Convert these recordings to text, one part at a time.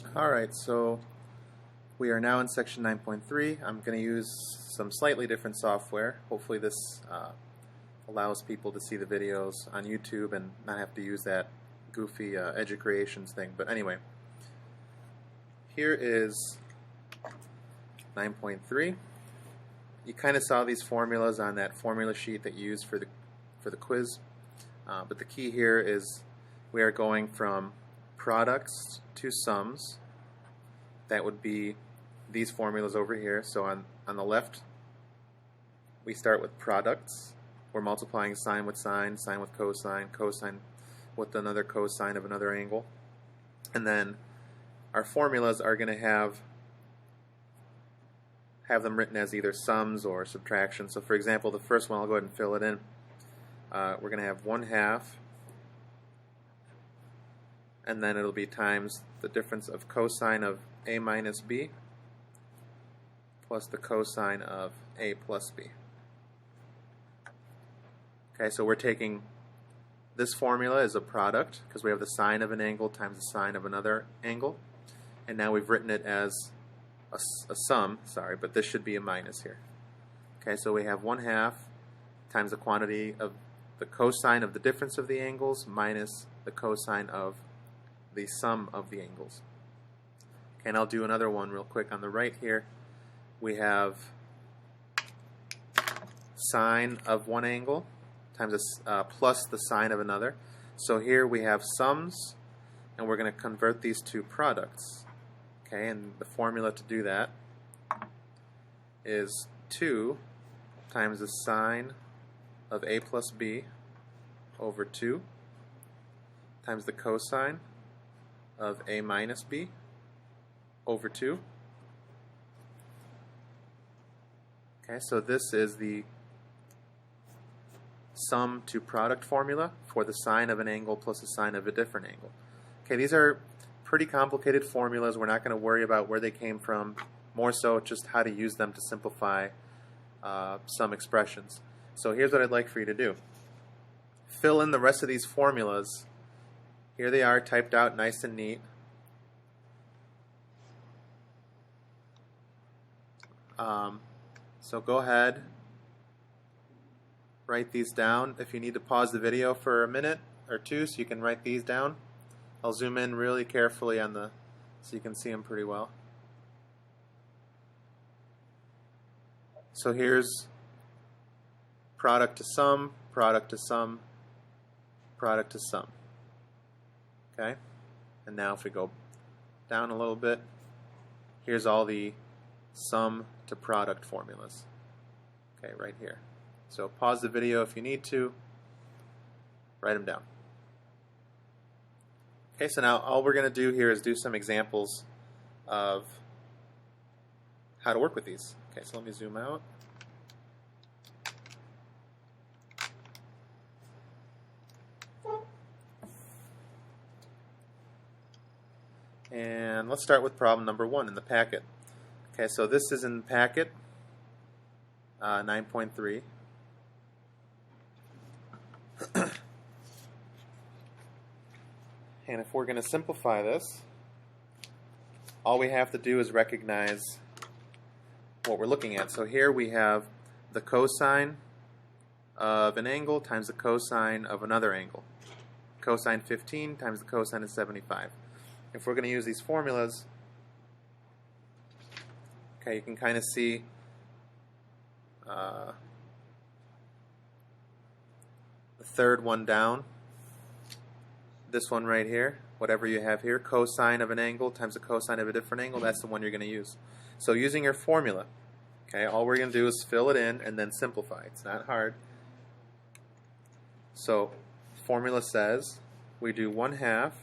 Alright, so we are now in section 9.3. I'm going to use some slightly different software. Hopefully this allows people to see the videos on YouTube and not have to use that goofy EduCreations thing. But anyway, here is 9.3. You kind of saw these formulas on that formula sheet that you used for the quiz. But the key here is we are going from products to sums. That would be these formulas over here. So on the left, we start with products. We're multiplying sine with cosine, cosine with another cosine of another angle. And then our formulas are going to have them written as either sums or subtraction. So for example, the first one, I'll go ahead and fill it in. We're going to have 1/2, and then it'll be times the difference of cosine of a minus b plus the cosine of a plus b. Okay, so we're taking this formula as a product because we have the sine of an angle times the sine of another angle, and now we've written it as a sum, but this should be a minus here. Okay, so we have 1/2 times the quantity of the cosine of the difference of the angles minus the cosine of the sum of the angles. Okay, and I'll do another one real quick on the right here. We have sine of one angle times plus the sine of another. So here we have sums, and we're going to convert these to products. Okay, and the formula to do that is 2 times the sine of a plus b over 2 times the cosine of a minus b over 2. Okay, so this is the sum to product formula for the sine of an angle plus the sine of a different angle. Okay, these are pretty complicated formulas. We're not going to worry about where they came from, more so just how to use them to simplify some expressions. So here's what I'd like for you to do. Fill in the rest of these formulas. Here they are, typed out nice and neat. So go ahead, write these down. If you need to pause the video for a minute or two so you can write these down, I'll zoom in really carefully on so you can see them pretty well. So here's product to sum, product to sum, product to sum. Okay? And now if we go down a little bit, here's all the sum to product formulas. Okay, right here. So pause the video if you need to, write them down. Okay, so now all we're going to do here is do some examples of how to work with these. Okay, so let me zoom out. And let's start with problem number 1 in the packet. Okay, so this is in the packet, 9.3. And if we're going to simplify this, all we have to do is recognize what we're looking at. So here we have the cosine of an angle times the cosine of another angle. Cosine 15 times the cosine of 75. If we're going to use these formulas, okay, you can kind of see the third one down. This one right here, whatever you have here, cosine of an angle times the cosine of a different angle, that's the one you're going to use. So using your formula, okay, all we're going to do is fill it in and then simplify. It's not hard. So formula says we do 1/2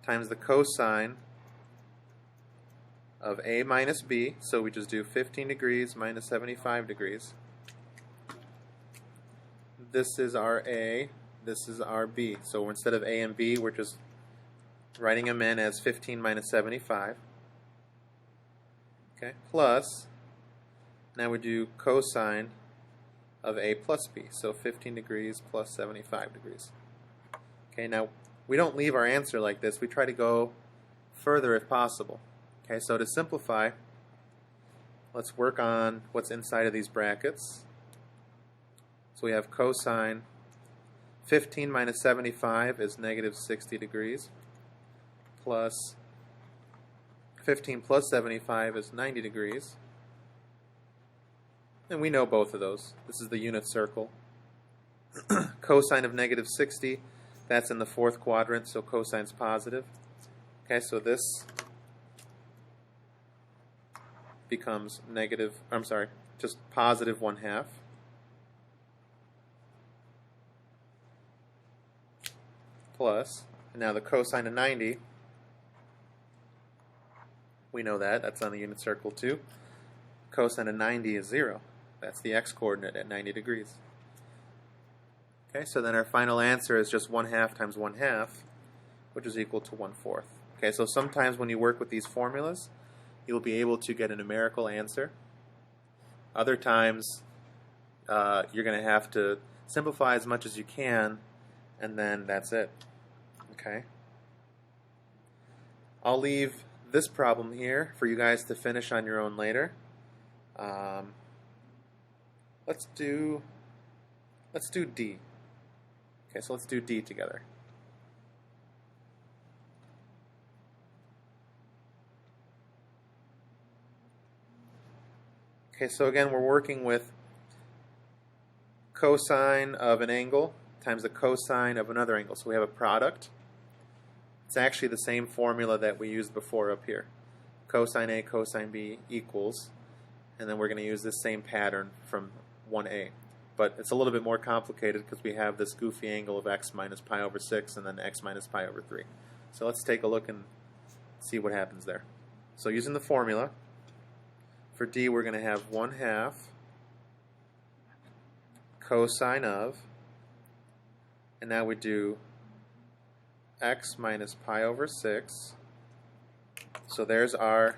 times the cosine of a minus b, so we just do 15 degrees minus 75 degrees. This is our a, this is our b. So instead of a and b, we're just writing them in as 15 minus 75. Okay, plus, now we do cosine of a plus b, so 15 degrees plus 75 degrees. Okay, now we don't leave our answer like this. We try to go further if possible. Okay, so to simplify, let's work on what's inside of these brackets. So we have cosine 15 minus 75 is negative 60 degrees, plus 15 plus 75 is 90 degrees. And we know both of those. This is the unit circle. Cosine of negative 60, that's in the fourth quadrant, so cosine's positive. Okay, so this becomes negative, I'm sorry, just positive 1/2. Plus, and now the cosine of 90, we know that, that's on the unit circle too. Cosine of 90 is 0. That's the x-coordinate at 90 degrees. Okay, so then our final answer is just 1/2 times 1/2, which is equal to 1/4. Okay, so sometimes when you work with these formulas, you'll be able to get a numerical answer. Other times, you're going to have to simplify as much as you can, and then that's it. Okay. I'll leave this problem here for you guys to finish on your own later. Let's do D. Okay, so let's do D together. Okay, so again, we're working with cosine of an angle times the cosine of another angle. So we have a product. It's actually the same formula that we used before up here. Cosine A, cosine B equals, and then we're going to use this same pattern from 1A. But it's a little bit more complicated because we have this goofy angle of x minus pi over 6 and then x minus pi over 3. So let's take a look and see what happens there. So using the formula, for D we're going to have 1/2 cosine of, and now we do x minus pi over 6. So there's our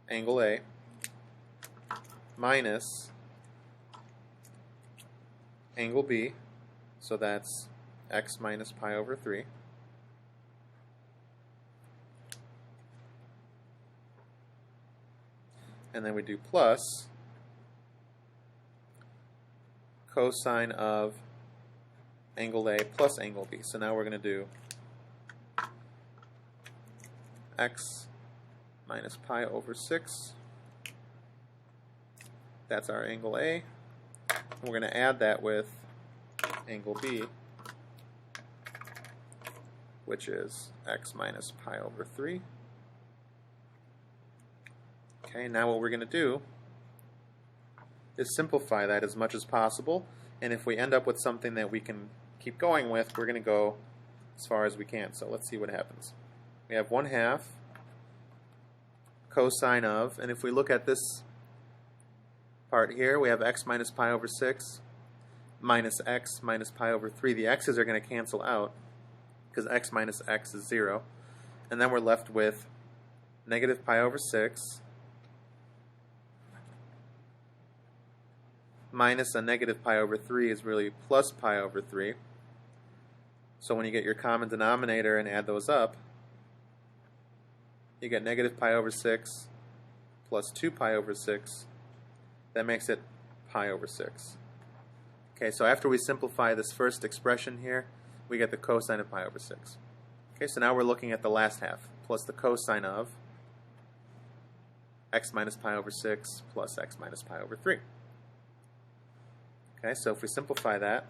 angle A, minus angle B, so that's x minus pi over 3. And then we do plus cosine of angle A plus angle B. So now we're going to do x minus pi over 6. That's our angle A. We're going to add that with angle B, which is x minus pi over 3. Okay, now what we're going to do is simplify that as much as possible, and if we end up with something that we can keep going with, we're going to go as far as we can. So let's see what happens. We have 1/2 cosine of, and if we look at this part here, we have x minus pi over 6 minus x minus pi over 3. The x's are going to cancel out because x minus x is 0. And then we're left with negative pi over 6 minus a negative pi over 3 is really plus pi over 3. So when you get your common denominator and add those up, you get negative pi over 6 plus 2 pi over 6. That makes it pi over 6. Okay, so after we simplify this first expression here, we get the cosine of pi over 6. Okay, so now we're looking at the last half, plus the cosine of x minus pi over 6 plus x minus pi over 3. Okay, so if we simplify that,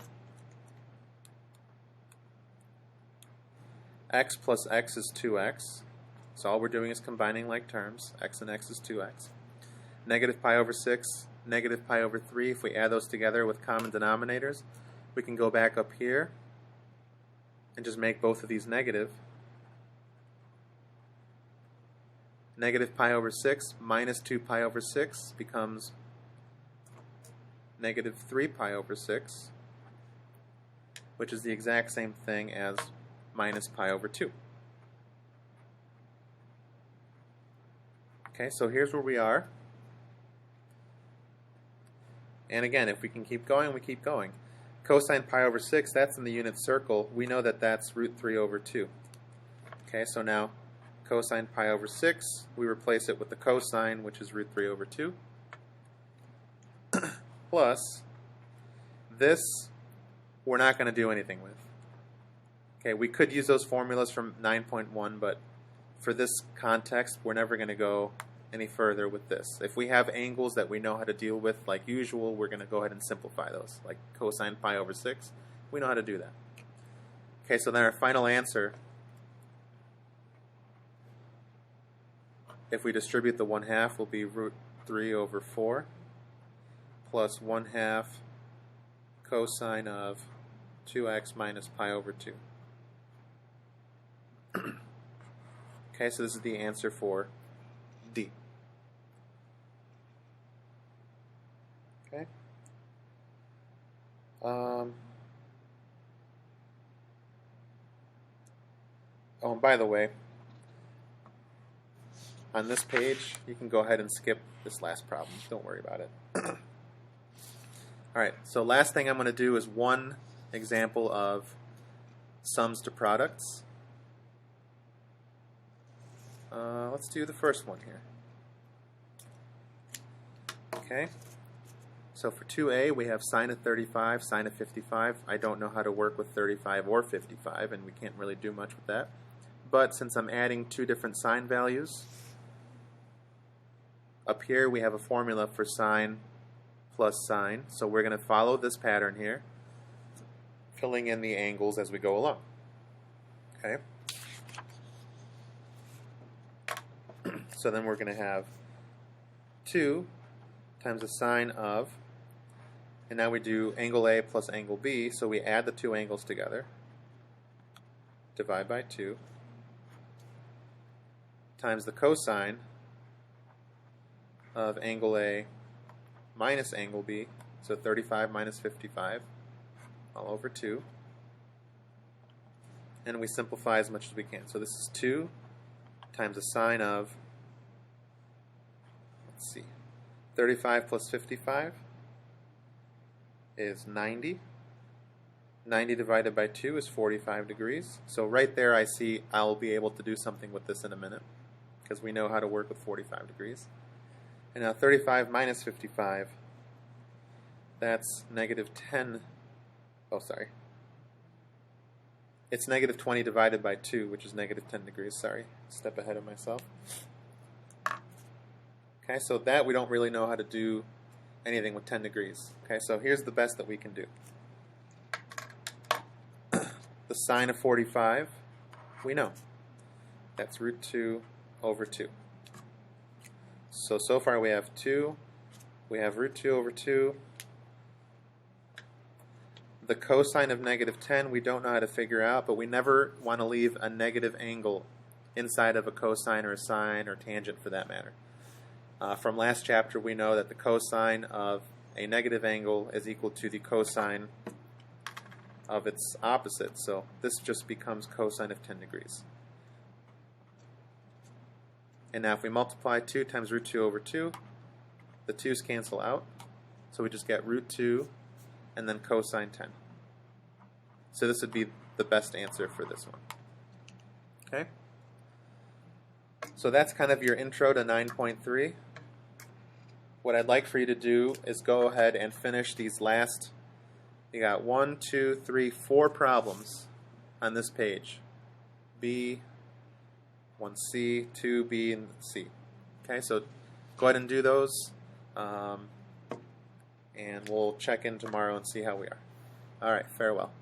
x plus x is 2x. So all we're doing is combining like terms. X and x is 2x. Negative pi over 6, negative pi over 3. If we add those together with common denominators, we can go back up here and just make both of these negative. Negative pi over 6 minus 2 pi over 6 becomes negative 3 pi over 6, which is the exact same thing as minus pi over 2. Okay, so here's where we are. And again, if we can keep going, we keep going. Cosine pi over 6, that's in the unit circle. We know that that's root 3 over 2. Okay, so now cosine pi over 6, we replace it with the cosine, which is root 3 over 2, plus this we're not going to do anything with. Okay, we could use those formulas from 9.1, but for this context, we're never going to go any further with this. If we have angles that we know how to deal with like usual, we're going to go ahead and simplify those, like cosine pi over 6. We know how to do that. Okay, so then our final answer, if we distribute the 1/2, will be root 3 over 4 plus 1/2 cosine of 2x minus pi over 2. Okay, so this is the answer for D. Okay. Oh, and by the way, on this page, you can go ahead and skip this last problem. Don't worry about it. Alright, so last thing I'm going to do is one example of sums to products. Let's do the first one here. Okay, so for 2a, we have sine of 35, sine of 55. I don't know how to work with 35 or 55, and we can't really do much with that. But since I'm adding two different sine values, up here we have a formula for sine plus sine. So we're going to follow this pattern here, filling in the angles as we go along. Okay. So then we're going to have 2 times the sine of, and now we do angle A plus angle B, so we add the two angles together, divide by 2, times the cosine of angle A minus angle B, so 35 minus 55, all over 2, and we simplify as much as we can. So this is 2 times the sine of, let's see, 35 plus 55 is 90. 90 divided by 2 is 45 degrees. So right there I see I'll be able to do something with this in a minute, because we know how to work with 45 degrees. And now 35 minus 55, that's negative 10, oh sorry, it's negative 20 divided by 2, which is negative 10 degrees, sorry, step ahead of myself. Okay, so that we don't really know how to do anything with 10 degrees. Okay, so here's the best that we can do. The sine of 45, we know. That's root 2 over 2. So far we have 2, we have root 2 over 2. The cosine of negative 10 we don't know how to figure out, but we never want to leave a negative angle inside of a cosine or a sine or tangent for that matter. From last chapter we know that the cosine of a negative angle is equal to the cosine of its opposite, so this just becomes cosine of 10 degrees. And now if we multiply 2 times root 2 over 2, the 2's cancel out, so we just get root 2 and then cosine 10. So this would be the best answer for this one. Okay? So that's kind of your intro to 9.3. What I'd like for you to do is go ahead and finish these last, you got 1, 2, 3, 4 problems on this page. B, 1C, 2B, and C. Okay, so go ahead and do those, and we'll check in tomorrow and see how we are. All right, farewell.